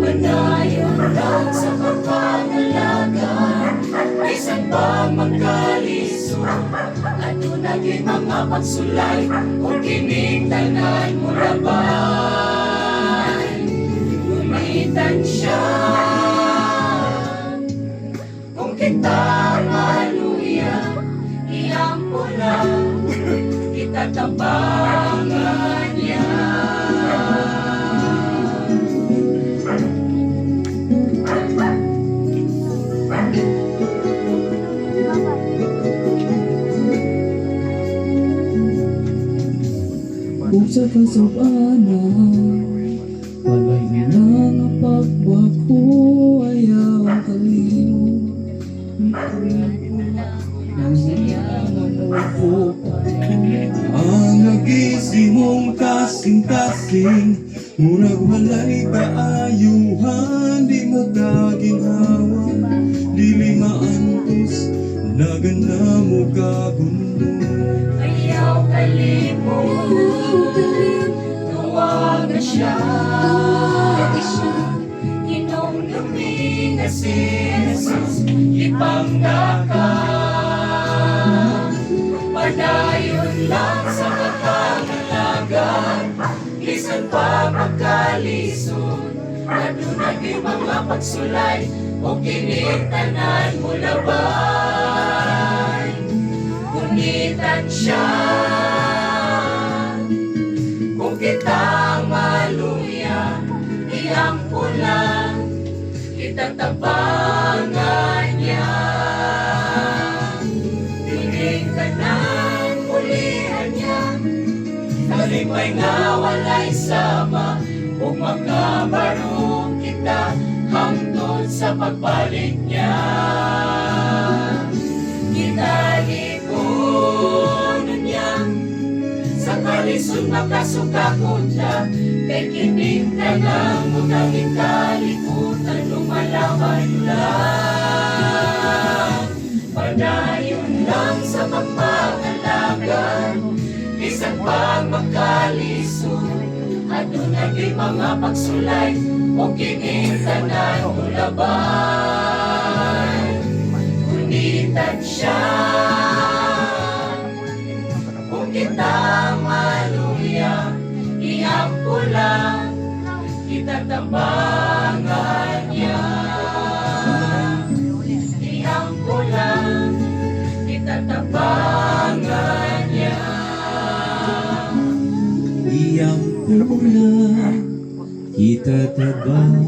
Panayon lang sa pagpangalaga, bisan pa magkalisod. Adunay mga pagsulay, kung kining tanan mo labay. Gumitan siya, kung kita maluya, iampo lang, itatabangan niya. Kung sa kasabana, palay na nga pagwako, ayaw ang kalino. Ang nagising mong kasing-kasing, murag walay kaayuhan, di mo kaginhawa, dili maantos, nagana mo kagundo. Ayaw kalimot, tuwag na siya, kinumdumi na si Jesus, ipanggaka. Padayon lang sa katangalagan, bisan pa magkalisod. Adunay mga pagsulay, o kinitanan mo labay. Gunitan siya, kung kita maluya, iampo lang, itatabangan niya. Dinig kanan, pulihan niya, kalipay nga walay sama, kung makabarong kita, hangtod sa pagbalik niya. Kinalikunan niya, sa kalisod makasugakot siya, kay kining tagang utang ikalikutan, lumalaban lang. Padayon lang sa pagpangalagan, bisan pa magkalisod. Adunay mga pagsulay, o kining tanan mo labay. Gunitan siya, kung kita maluya, iampo lang, itatabangan niya. Iampo lang, itatabangan niya. Iyang pula, kita tabang